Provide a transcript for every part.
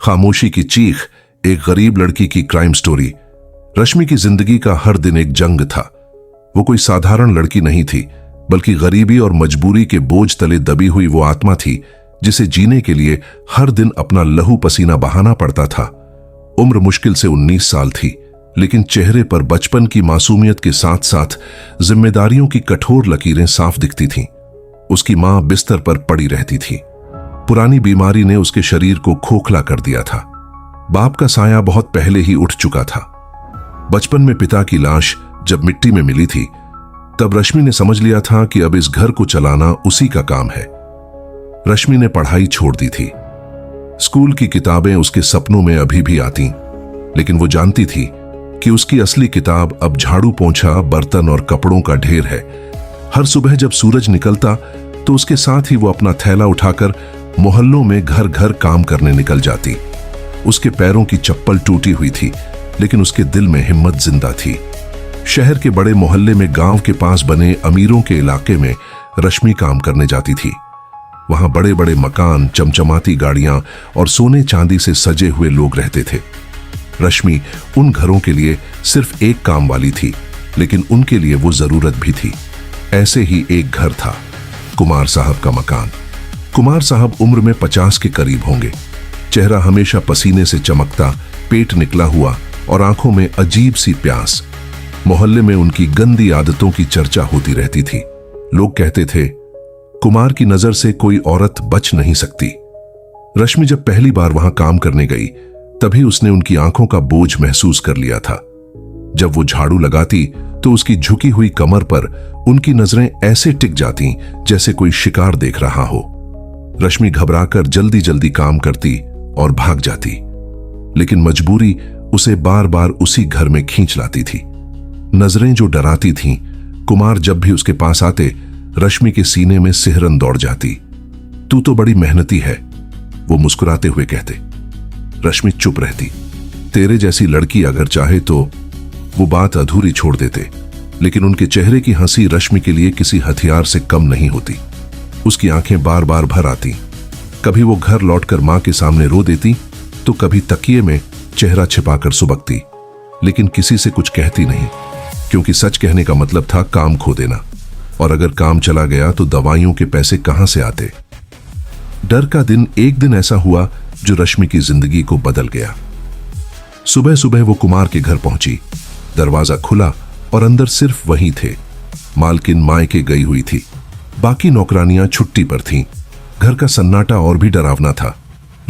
खामोशी की चीख, एक गरीब लड़की की क्राइम स्टोरी। रश्मि की जिंदगी का हर दिन एक जंग था। वो कोई साधारण लड़की नहीं थी, बल्कि गरीबी और मजबूरी के बोझ तले दबी हुई वो आत्मा थी जिसे जीने के लिए हर दिन अपना लहू पसीना बहाना पड़ता था। उम्र मुश्किल से 19 साल थी, लेकिन चेहरे पर बचपन की मासूमियत के साथ साथ जिम्मेदारियों की कठोर लकीरें साफ दिखती थीं। उसकी मां बिस्तर पर पड़ी रहती थी। पुरानी बीमारी ने उसके शरीर को खोखला कर दिया था। बाप का साया बहुत पहले ही उठ चुका था। बचपन में पिता की लाश जब मिट्टी में मिली थी, तब रश्मि ने समझ लिया था कि अब इस घर को चलाना उसी का काम है। रश्मि ने पढ़ाई छोड़ दी थी। स्कूल की किताबें उसके सपनों में अभी भी आती, लेकिन वो जानती थी कि उसकी असली किताब अब झाड़ू पोंछा, बर्तन और कपड़ों का ढेर है। हर सुबह जब सूरज निकलता तो उसके साथ ही वो अपना थैला उठाकर मोहल्लों में घर घर काम करने निकल जाती। उसके पैरों की चप्पल टूटी हुई थी, लेकिन उसके दिल में हिम्मत जिंदा थी। शहर के बड़े मोहल्ले में गांव के पास बने अमीरों के इलाके में रश्मि काम करने जाती थी। वहां बड़े बड़े मकान, चमचमाती गाड़ियां और सोने चांदी से सजे हुए लोग रहते थे। रश्मि उन घरों के लिए सिर्फ एक काम वाली थी, लेकिन उनके लिए वो जरूरत भी थी। ऐसे ही एक घर था, कुमार साहब का मकान। कुमार साहब उम्र में 50 के करीब होंगे। चेहरा हमेशा पसीने से चमकता, पेट निकला हुआ और आंखों में अजीब सी प्यास। मोहल्ले में उनकी गंदी आदतों की चर्चा होती रहती थी। लोग कहते थे, कुमार की नजर से कोई औरत बच नहीं सकती। रश्मि जब पहली बार वहां काम करने गई, तभी उसने उनकी आंखों का बोझ महसूस कर लिया था। जब वो झाड़ू लगाती तो उसकी झुकी हुई कमर पर उनकी नजरें ऐसे टिक जाती जैसे कोई शिकार देख रहा हो। रश्मि घबराकर जल्दी जल्दी काम करती और भाग जाती, लेकिन मजबूरी उसे बार बार उसी घर में खींच लाती थी। नजरें जो डराती थीं, कुमार जब भी उसके पास आते, रश्मि के सीने में सिहरन दौड़ जाती। तू तो बड़ी मेहनती है, वो मुस्कुराते हुए कहते। रश्मि चुप रहती। तेरे जैसी लड़की अगर चाहे तो वो बात अधूरी छोड़ देते, लेकिन उनके चेहरे की हंसी रश्मि के लिए किसी हथियार से कम नहीं होती। उसकी आंखें बार बार भर आती। कभी वो घर लौटकर मां के सामने रो देती, तो कभी तकिए में चेहरा छिपाकर सुबकती, लेकिन किसी से कुछ कहती नहीं, क्योंकि सच कहने का मतलब था काम खो देना, और अगर काम चला गया तो दवाइयों के पैसे कहां से आते। डर का दिन एक दिन ऐसा हुआ जो रश्मि की जिंदगी को बदल गया। सुबह सुबह वो कुमार के घर पहुंची। दरवाजा खुला और अंदर सिर्फ वही थे। मालकिन मायके गई हुई थी, बाकी नौकरानियां छुट्टी पर थीं। घर का सन्नाटा और भी डरावना था।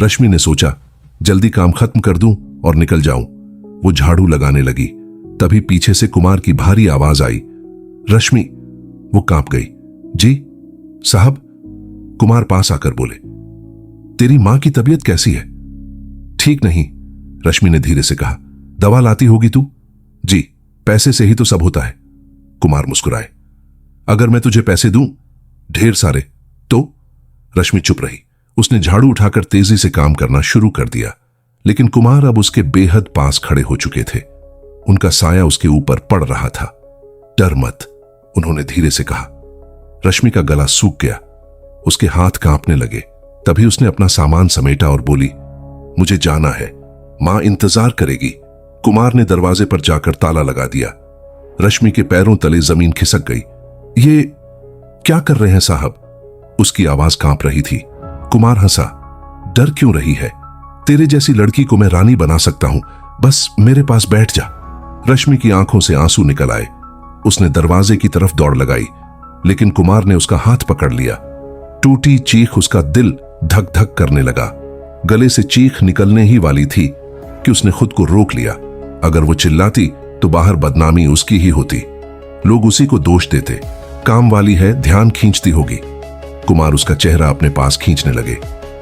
रश्मि ने सोचा, जल्दी काम खत्म कर दूं और निकल जाऊं। वो झाड़ू लगाने लगी, तभी पीछे से कुमार की भारी आवाज आई। रश्मि, वो कांप गई। जी साहब, कुमार पास आकर बोले। तेरी मां की तबीयत कैसी है? ठीक नहीं, रश्मि ने धीरे से कहा। दवा लाती होगी तू? जी, पैसे से ही तो सब होता है। कुमार मुस्कुराए। अगर मैं तुझे पैसे दूं, ढेर सारे, तो? रश्मि चुप रही। उसने झाड़ू उठाकर तेजी से काम करना शुरू कर दिया, लेकिन कुमार अब उसके बेहद पास खड़े हो चुके थे। उनका साया उसके ऊपर पड़ रहा था। डर मत, उन्होंने धीरे से कहा। रश्मि का गला सूख गया, उसके हाथ कांपने लगे। तभी उसने अपना सामान समेटा और बोली, मुझे जाना है, मां इंतजार करेगी। कुमार ने दरवाजे पर जाकर ताला लगा दिया। रश्मि के पैरों तले जमीन खिसक गई। ये क्या कर रहे हैं साहब? उसकी आवाज कांप रही थी। कुमार हंसा। डर क्यों रही है? तेरे जैसी लड़की को मैं रानी बना सकता हूं, बस मेरे पास बैठ जा। रश्मि की आंखों से आंसू निकल आए। उसने दरवाजे की तरफ दौड़ लगाई, लेकिन कुमार ने उसका हाथ पकड़ लिया। टूटी चीख उसका दिल धक धक करने लगा। गले से चीख निकलने ही वाली थी कि उसने खुद को रोक लिया। अगर वो चिल्लाती तो बाहर बदनामी उसकी ही होती। लोग उसी को दोष देते, काम वाली है, ध्यान खींचती होगी। कुमार उसका चेहरा अपने पास खींचने लगे।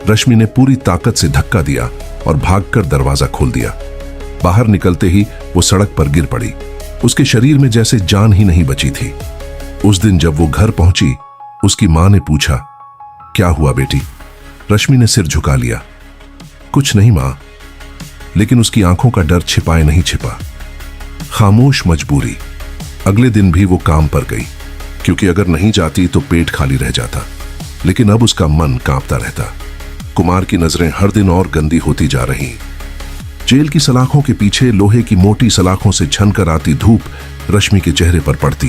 रश्मि ने पूरी ताकत से धक्का दिया और भागकर दरवाजा खोल दिया। बाहर निकलते ही वो सड़क पर गिर पड़ी। उसके शरीर में जैसे जान ही नहीं बची थी। उस दिन जब वो घर पहुंची, उसकी मां ने पूछा, क्या हुआ बेटी? रश्मि ने सिर झुका लिया। कुछ नहीं मां, लेकिन उसकी आंखों का डर छिपाए नहीं छिपा। खामोश मजबूरी। अगले दिन भी वो काम पर गई, क्योंकि अगर नहीं जाती तो पेट खाली रह जाता, लेकिन अब उसका मन कांपता रहता। कुमार की नजरें हर दिन और गंदी होती जा रही। जेल की सलाखों के पीछे लोहे की मोटी सलाखों से छनकर आती धूप रश्मि के चेहरे पर पड़ती,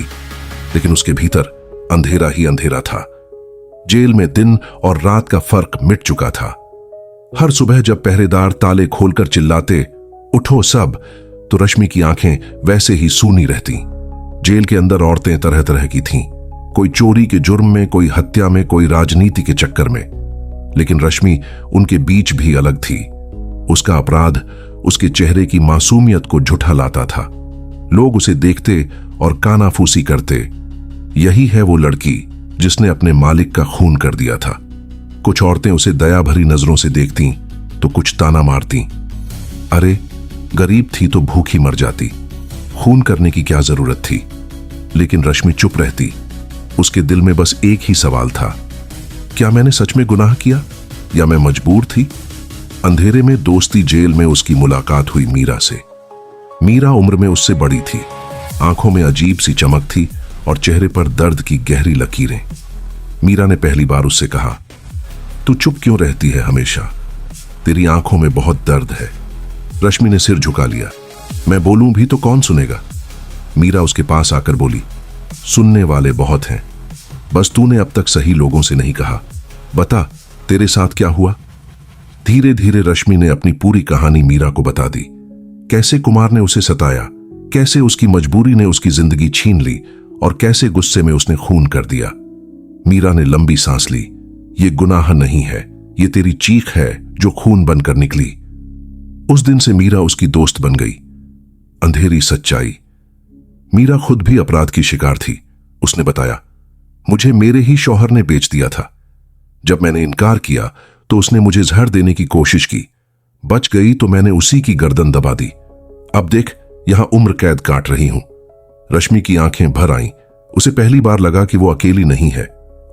लेकिन उसके भीतर अंधेरा ही अंधेरा था। जेल में दिन और रात का फर्क मिट चुका था। हर सुबह जब पहरेदार ताले खोलकर चिल्लाते, उठो सब, तो रश्मि की आंखें वैसे ही सूनी रहती। जेल के अंदर औरतें तरह तरह की थीं, कोई चोरी के जुर्म में, कोई हत्या में, कोई राजनीति के चक्कर में, लेकिन रश्मि उनके बीच भी अलग थी। उसका अपराध उसके चेहरे की मासूमियत को झुठलाता था। लोग उसे देखते और कानाफूसी करते, यही है वो लड़की जिसने अपने मालिक का खून कर दिया था। कुछ औरतें उसे दया भरी नजरों से देखतीं तो कुछ ताना मारतीं, अरे गरीब थी तो भूखी मर जाती, खून करने की क्या जरूरत थी। लेकिन रश्मि चुप रहती। उसके दिल में बस एक ही सवाल था, क्या मैंने सच में गुनाह किया या मैं मजबूर थी। अंधेरे में दोस्ती जेल में उसकी मुलाकात हुई मीरा से। मीरा उम्र में उससे बड़ी थी, आंखों में अजीब सी चमक थी और चेहरे पर दर्द की गहरी लकीरें। मीरा ने पहली बार उससे कहा, तू चुप क्यों रहती है हमेशा, तेरी आंखों में बहुत दर्द है। रश्मि ने सिर झुका लिया, मैं बोलूं भी तो कौन सुनेगा। मीरा उसके पास आकर बोली, सुनने वाले बहुत हैं, बस तूने अब तक सही लोगों से नहीं कहा, बता तेरे साथ क्या हुआ। धीरे धीरे रश्मि ने अपनी पूरी कहानी मीरा को बता दी। कैसे कुमार ने उसे सताया, कैसे उसकी मजबूरी ने उसकी जिंदगी छीन ली और कैसे गुस्से में उसने खून कर दिया। मीरा ने लंबी सांस ली। ये गुनाह नहीं है, ये तेरी चीख है जो खून बनकर निकली। उस दिन से मीरा उसकी दोस्त बन गई। अंधेरी सच्चाई। मीरा खुद भी अपराध की शिकार थी। उसने बताया, मुझे मेरे ही शौहर ने बेच दिया था। जब मैंने इनकार किया तो उसने मुझे जहर देने की कोशिश की, बच गई तो मैंने उसी की गर्दन दबा दी। अब देख यहां उम्र कैद काट रही हूं। रश्मि की आंखें भर आईं। उसे पहली बार लगा कि वो अकेली नहीं है।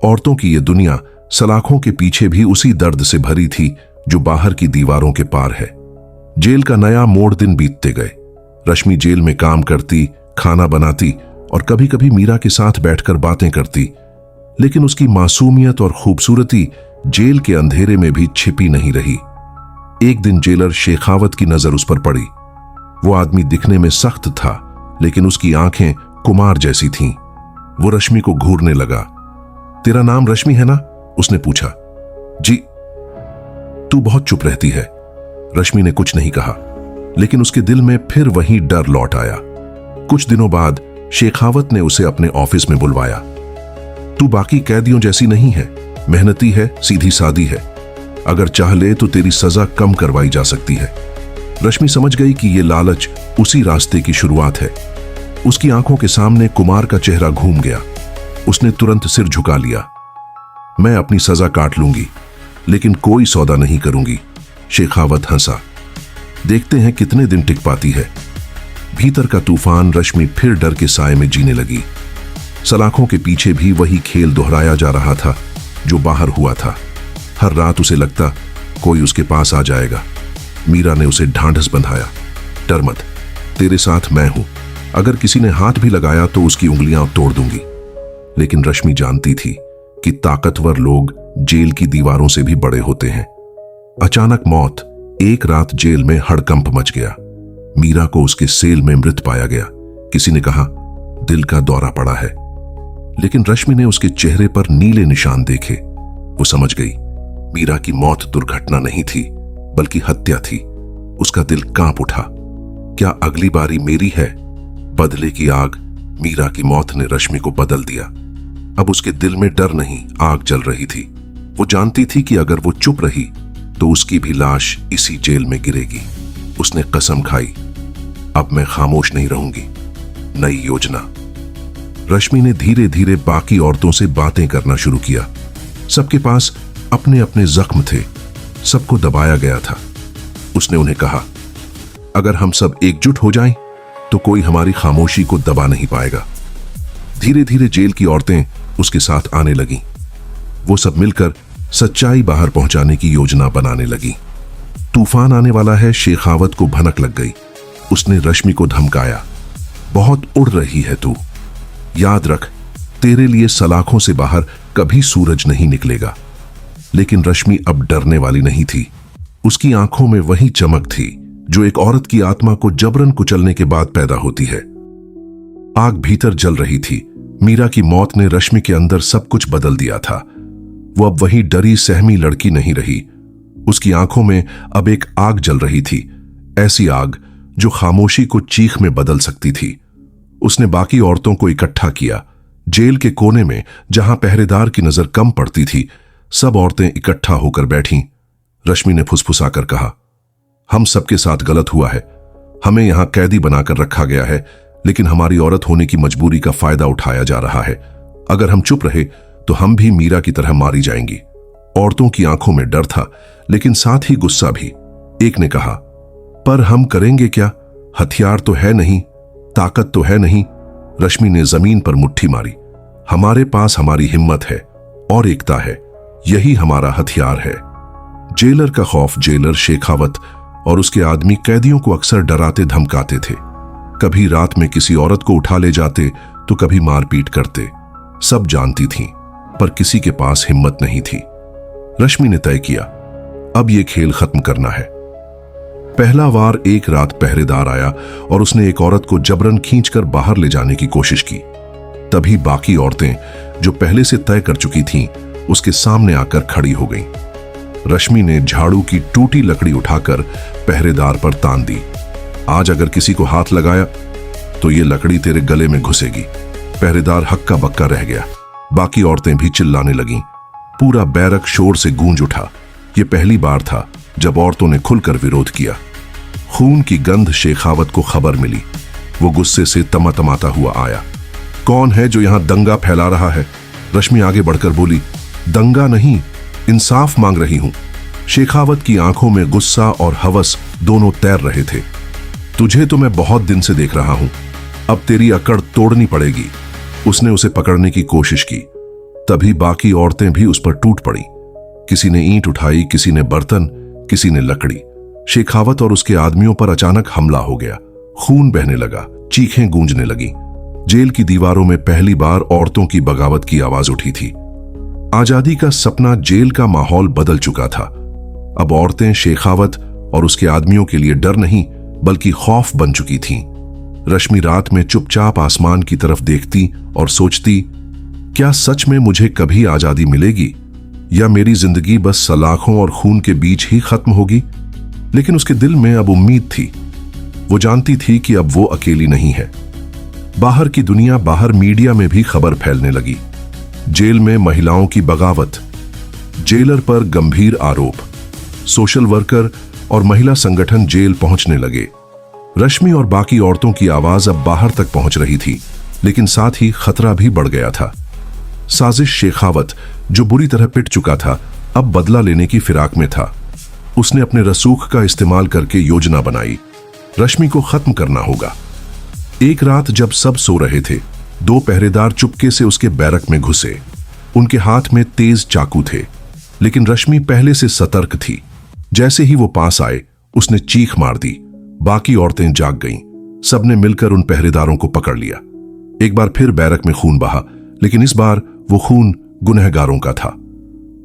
औरतों की ये दुनिया सलाखों के पीछे भी उसी दर्द से भरी थी जो बाहर की दीवारों के पार है। जेल का नया मोड़ दिन बीतते गए। रश्मि जेल में काम करती, खाना बनाती और कभी कभी मीरा के साथ बैठकर बातें करती, लेकिन उसकी मासूमियत और खूबसूरती जेल के अंधेरे में भी छिपी नहीं रही। एक दिन जेलर शेखावत की नजर उस पर पड़ी। वो आदमी दिखने में सख्त था, लेकिन उसकी आंखें कुमार जैसी थीं। वो रश्मि को घूरने लगा। तेरा नाम रश्मि है ना? उसने पूछा। जी। तू बहुत चुप रहती है। रश्मि ने कुछ नहीं कहा, लेकिन उसके दिल में फिर वही डर लौट आया। कुछ दिनों बाद शेखावत ने उसे अपने ऑफिस में बुलवाया। तू बाकी कैदियों जैसी नहीं है, मेहनती है, सीधी सादी है। अगर चाह ले तो तेरी सजा कम करवाई जा सकती है। रश्मि समझ गई कि यह लालच उसी रास्ते की शुरुआत है। उसकी आंखों के सामने कुमार का चेहरा घूम गया। उसने तुरंत सिर झुका लिया। मैं अपनी सजा काट लूंगी, लेकिन कोई सौदा नहीं करूंगी। शेखावत हंसा। देखते हैं कितने दिन टिक पाती है। भीतर का तूफान। रश्मि फिर डर के साए में जीने लगी। सलाखों के पीछे भी वही खेल दोहराया जा रहा था जो बाहर हुआ था। हर रात उसे लगता कोई उसके पास आ जाएगा। मीरा ने उसे ढांढस बंधाया, डर मत, तेरे साथ मैं हूं। अगर किसी ने हाथ भी लगाया तो उसकी उंगलियां तोड़ दूंगी। लेकिन रश्मि जानती थी कि ताकतवर लोग जेल की दीवारों से भी बड़े होते हैं। अचानक मौत। एक रात जेल में हड़कंप मच गया। मीरा को उसके सेल में मृत पाया गया। किसी ने कहा दिल का दौरा पड़ा है, लेकिन रश्मि ने उसके चेहरे पर नीले निशान देखे। वो समझ गई मीरा की मौत दुर्घटना नहीं थी, बल्कि हत्या थी। उसका दिल कांप उठा। क्या अगली बारी मेरी है? बदले की आग। मीरा की मौत ने रश्मि को बदल दिया। अब उसके दिल में डर नहीं, आग जल रही थी। वो जानती थी कि अगर वो चुप रही तो उसकी भी लाश इसी जेल में गिरेगी। उसने कसम खाई, अब मैं खामोश नहीं रहूंगी। नई योजना। रश्मि ने धीरे धीरे बाकी औरतों से बातें करना शुरू किया। सबके पास अपने अपने जख्म थे, सबको दबाया गया था। उसने उन्हें कहा, अगर हम सब एकजुट हो जाएं, तो कोई हमारी खामोशी को दबा नहीं पाएगा। धीरे धीरे जेल की औरतें उसके साथ आने लगीं। वो सब मिलकर सच्चाई बाहर पहुंचाने की योजना बनाने लगी। तूफान आने वाला है। शेखावत को भनक लग गई। उसने रश्मि को धमकाया, बहुत उड़ रही है तू। याद रख, तेरे लिए सलाखों से बाहर कभी सूरज नहीं निकलेगा। लेकिन रश्मि अब डरने वाली नहीं थी। उसकी आंखों में वही चमक थी जो एक औरत की आत्मा को जबरन कुचलने के बाद पैदा होती है। आग भीतर जल रही थी। मीरा की मौत ने रश्मि के अंदर सब कुछ बदल दिया था। वो अब वही डरी सहमी लड़की नहीं रही। उसकी आंखों में अब एक आग जल रही थी, ऐसी आग जो खामोशी को चीख में बदल सकती थी। उसने बाकी औरतों को इकट्ठा किया। जेल के कोने में जहां पहरेदार की नजर कम पड़ती थी, सब औरतें इकट्ठा होकर बैठीं। रश्मि ने फुसफुसाकर कहा, हम सबके साथ गलत हुआ है। हमें यहां कैदी बनाकर रखा गया है, लेकिन हमारी औरत होने की मजबूरी का फायदा उठाया जा रहा है। अगर हम चुप रहे तो हम भी मीरा की तरह मारी जाएंगी। औरतों की आंखों में डर था, लेकिन साथ ही गुस्सा भी। एक ने कहा, पर हम करेंगे क्या? हथियार तो है नहीं, ताकत तो है नहीं। रश्मि ने जमीन पर मुट्ठी मारी। हमारे पास हमारी हिम्मत है और एकता है, यही हमारा हथियार है। जेलर का खौफ जेलर शेखावत और उसके आदमी कैदियों को अक्सर डराते धमकाते थे। कभी रात में किसी औरत को उठा ले जाते तो कभी मारपीट करते। सब जानती थीं, पर किसी के पास हिम्मत नहीं थी। रश्मि ने तय किया, अब यह खेल खत्म करना है। पहला वार एक रात पहरेदार आया और उसने एक औरत को जबरन खींचकर बाहर ले जाने की कोशिश की। तभी बाकी औरतें जो पहले से तय कर चुकी थीं, उसके सामने आकर खड़ी हो गईं। रश्मि ने झाड़ू की टूटी लकड़ी उठाकर पहरेदार पर तान दी। आज अगर किसी को हाथ लगाया तो ये लकड़ी तेरे गले में घुसेगी। पहरेदार हक्का बक्का रह गया। बाकी औरतें भी चिल्लाने लगीं। पूरा बैरक शोर से गूंज उठा। ये पहली बार था जब औरतों ने खुलकर विरोध किया। खून की गंध शेखावत को खबर मिली। वो गुस्से से तमातमाता हुआ आया। कौन है जो यहां दंगा फैला रहा है? रश्मि आगे बढ़कर बोली, दंगा नहीं, इंसाफ मांग रही हूं। शेखावत की आंखों में गुस्सा और हवस दोनों तैर रहे थे। तुझे तो मैं बहुत दिन से देख रहा हूं, अब तेरी अकड़ तोड़नी पड़ेगी। उसने उसे पकड़ने की कोशिश की। तभी बाकी औरतें भी उस पर टूट पड़ी। किसी ने ईंट उठाई, किसी ने बर्तन, किसी ने लकड़ी। शेखावत और उसके आदमियों पर अचानक हमला हो गया। खून बहने लगा, चीखें गूंजने लगी। जेल की दीवारों में पहली बार औरतों की बगावत की आवाज उठी थी। आजादी का सपना जेल का माहौल बदल चुका था। अब औरतें शेखावत और उसके आदमियों के लिए डर नहीं बल्कि खौफ बन चुकी थीं। रश्मि रात में चुपचाप आसमान की तरफ देखती और सोचती, क्या सच में मुझे कभी आजादी मिलेगी या मेरी जिंदगी बस सलाखों और खून के बीच ही खत्म होगी? लेकिन उसके दिल में अब उम्मीद थी। वो जानती थी कि अब वो अकेली नहीं है। बाहर की दुनिया, बाहर मीडिया में भी खबर फैलने लगी। जेल में महिलाओं की बगावत, जेलर पर गंभीर आरोप। सोशल वर्कर और महिला संगठन जेल पहुंचने लगे। रश्मि और बाकी औरतों की आवाज अब बाहर तक पहुंच रही थी, लेकिन साथ ही खतरा भी बढ़ गया था। साजिश शेखावत, जो बुरी तरह पिट चुका था, अब बदला लेने की फिराक में था। उसने अपने रसूख का इस्तेमाल करके योजना बनाई। रश्मि को खत्म करना होगा। एक रात जब सब सो रहे थे, दो पहरेदार चुपके से उसके बैरक में घुसे। उनके हाथ में तेज चाकू थे, लेकिन रश्मि पहले से सतर्क थी। जैसे ही वो पास आए, उसने चीख मार दी। बाकी औरतें जाग गईं। सबने मिलकर उन पहरेदारों को पकड़ लिया। एक बार फिर बैरक में खून बहा, लेकिन इस बार वो खून गुनहगारों का था।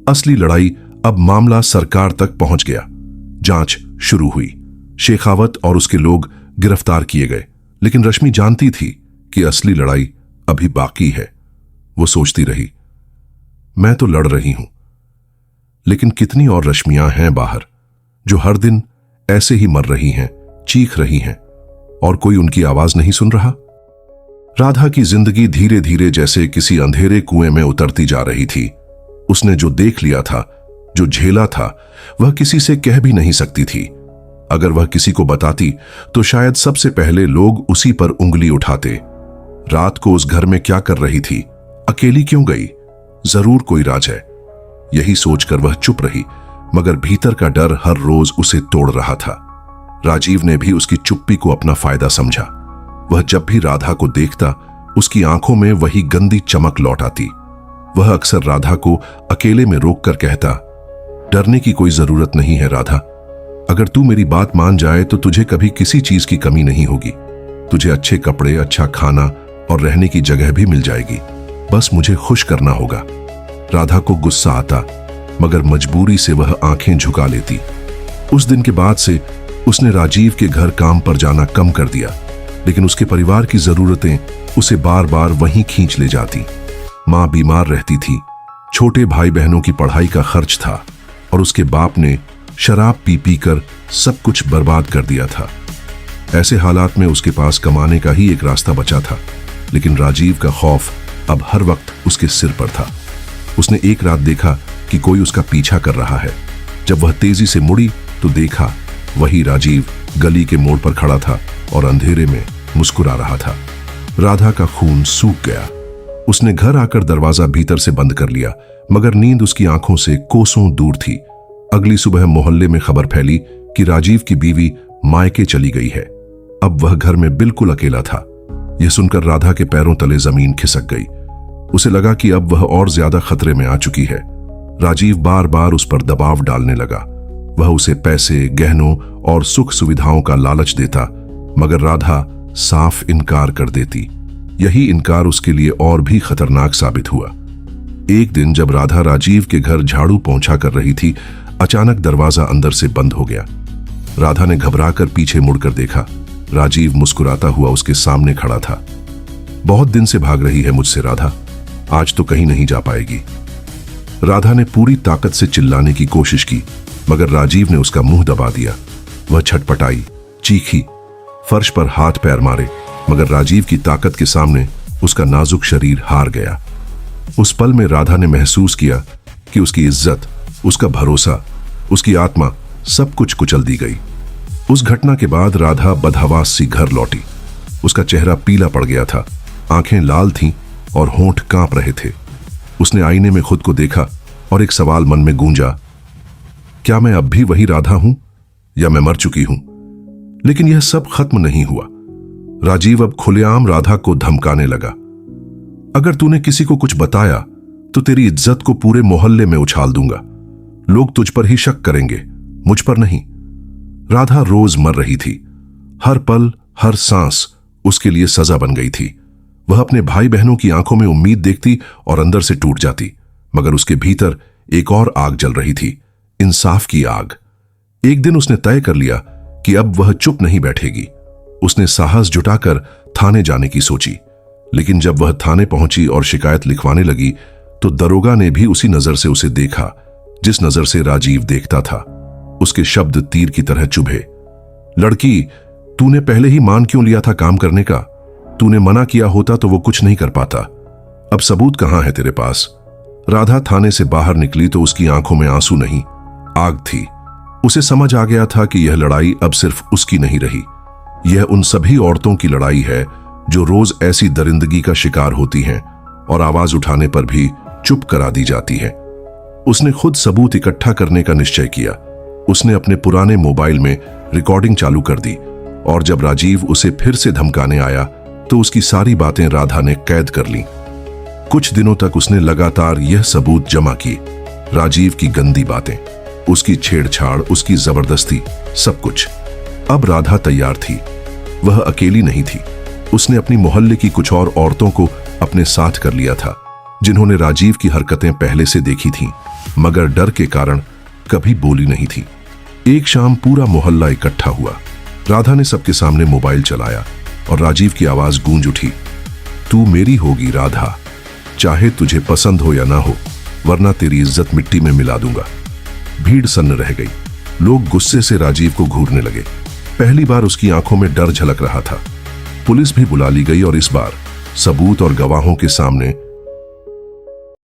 असली लड़ाई अब मामला सरकार तक पहुंच गया। जांच शुरू हुई। शेखावत और उसके लोग गिरफ्तार किए गए, लेकिन रश्मि जानती थी कि असली लड़ाई अभी बाकी है। वो सोचती रही, मैं तो लड़ रही हूं, लेकिन कितनी और रश्मियां हैं बाहर जो हर दिन ऐसे ही मर रही हैं, चीख रही हैं, और कोई उनकी आवाज नहीं सुन रहा। राधा की जिंदगी धीरे धीरे जैसे किसी अंधेरे कुएं में उतरती जा रही थी। उसने जो देख लिया था, जो झेला था, वह किसी से कह भी नहीं सकती थी। अगर वह किसी को बताती तो शायद सबसे पहले लोग उसी पर उंगली उठाते। रात को उस घर में क्या कर रही थी? अकेली क्यों गई? जरूर कोई राज है। यही सोचकर वह चुप रही, मगर भीतर का डर हर रोज उसे तोड़ रहा था। राजीव ने भी उसकी चुप्पी को अपना फायदा समझा। वह जब भी राधा को देखता, उसकी आंखों में वही गंदी चमक लौट आती। वह अक्सर राधा को अकेले में रोककर कहता, डरने की कोई जरूरत नहीं है राधा। अगर तू मेरी बात मान जाए तो तुझे कभी किसी चीज की कमी नहीं होगी। तुझे अच्छे कपड़े, अच्छा खाना और रहने की जगह भी मिल जाएगी। बस मुझे खुश करना होगा। राधा को गुस्सा आता, मगर मजबूरी से वह आंखें झुका लेती। उस दिन के बाद से उसने राजीव के घर काम पर जाना कम कर दिया, लेकिन उसके परिवार की जरूरतें उसे बार बार वहीं खींच ले जाती। मां बीमार रहती थी, छोटे भाई बहनों की पढ़ाई का खर्च था और उसके बाप ने शराब पी पी कर सब कुछ बर्बाद कर दिया था। ऐसे हालात में उसके पास कमाने का ही एक रास्ता बचा था, लेकिन राजीव का खौफ अब हर वक्त उसके सिर पर था। उसने एक रात देखा कि कोई उसका पीछा कर रहा है। जब वह तेजी से मुड़ी तो देखा वही राजीव गली के मोड़ पर खड़ा था और अंधेरे में मुस्कुरा रहा था। राधा का खून सूख गया। उसने घर आकर दरवाजा भीतर से बंद कर लिया, मगर नींद उसकी आंखों से कोसों दूर थी। अगली सुबह मोहल्ले में खबर फैली कि राजीव की बीवी मायके चली गई है। अब वह घर में बिल्कुल अकेला था। यह सुनकर राधा के पैरों तले जमीन खिसक गई। उसे लगा कि अब वह और ज्यादा खतरे में आ चुकी है। राजीव बार बार उस पर दबाव डालने लगा। वह उसे पैसे, गहनों और सुख सुविधाओं का लालच देता, मगर राधा साफ इनकार कर देती। यही इनकार उसके लिए और भी खतरनाक साबित हुआ। एक दिन जब राधा राजीव के घर झाड़ू पहुंचा कर रही थी, अचानक दरवाजा अंदर से बंद हो गया। राधा ने घबराकर पीछे मुड़कर देखा। राजीव मुस्कुराता हुआ उसके सामने खड़ा था। बहुत दिन से भाग रही है मुझसे राधा, आज तो कहीं नहीं जा पाएगी। राधा ने पूरी ताकत से चिल्लाने की कोशिश की, मगर राजीव ने उसका मुंह दबा दिया। वह छटपटाई, चीखी, फर्श पर हाथ पैर मारे, मगर राजीव की ताकत के सामने उसका नाजुक शरीर हार गया। उस पल में राधा ने महसूस किया कि उसकी इज्जत, उसका भरोसा, उसकी आत्मा सब कुछ कुचल दी गई। उस घटना के बाद राधा बदहवास सी घर लौटी। उसका चेहरा पीला पड़ गया था, आंखें लाल थीं और होंठ कांप रहे थे। उसने आईने में खुद को देखा और एक सवाल मन में गूंजा, क्या मैं अब भी वही राधा हूं या मैं मर चुकी हूं? लेकिन यह सब खत्म नहीं हुआ। राजीव अब खुलेआम राधा को धमकाने लगा। अगर तूने किसी को कुछ बताया तो तेरी इज्जत को पूरे मोहल्ले में उछाल दूंगा। लोग तुझ पर ही शक करेंगे, मुझ पर नहीं। राधा रोज मर रही थी। हर पल, हर सांस उसके लिए सजा बन गई थी। वह अपने भाई बहनों की आंखों में उम्मीद देखती और अंदर से टूट जाती, मगर उसके भीतर एक और आग जल रही थी, इंसाफ की आग। एक दिन उसने तय कर लिया कि अब वह चुप नहीं बैठेगी। उसने साहस जुटाकर थाने जाने की सोची, लेकिन जब वह थाने पहुंची और शिकायत लिखवाने लगी तो दरोगा ने भी उसी नजर से उसे देखा जिस नजर से राजीव देखता था। उसके शब्द तीर की तरह चुभे। लड़की, तूने पहले ही मान क्यों लिया था काम करने का? तूने मना किया होता तो वो कुछ नहीं कर पाता। अब सबूत कहां है तेरे पास? राधा थाने से बाहर निकली तो उसकी आंखों में आंसू नहीं, आग थी। उसे समझ आ गया था कि यह लड़ाई अब सिर्फ उसकी नहीं रही, यह उन सभी औरतों की लड़ाई है जो रोज ऐसी दरिंदगी का शिकार होती हैं और आवाज उठाने पर भी चुप करा दी जाती है। उसने खुद सबूत इकट्ठा करने का निश्चय किया। उसने अपने पुराने मोबाइल में रिकॉर्डिंग चालू कर दी और जब राजीव उसे फिर से धमकाने आया तो उसकी सारी बातें राधा ने कैद कर लीं। कुछ दिनों तक उसने लगातार यह सबूत जमा किए, राजीव की गंदी बातें, उसकी छेड़छाड़, उसकी जबरदस्ती, सब कुछ। अब राधा तैयार थी। वह अकेली नहीं थी। उसने अपनी मोहल्ले की कुछ और औरतों को अपने साथ कर लिया था, जिन्होंने राजीव की हरकतें पहले से देखी थीं, मगर डर के कारण कभी बोली नहीं थी। एक शाम पूरा मोहल्ला इकट्ठा हुआ। राधा ने सबके सामने मोबाइल चलाया और राजीव की आवाज गूंज उठी, तू मेरी होगी राधा, चाहे तुझे पसंद हो या ना हो, वरना तेरी इज्जत मिट्टी में मिला दूंगा। भीड़ सन्न रह गई। लोग गुस्से से राजीव को घूरने लगे। पहली बार उसकी आंखों में डर झलक रहा था। पुलिस भी बुला ली गई और इस बार सबूत और गवाहों के सामने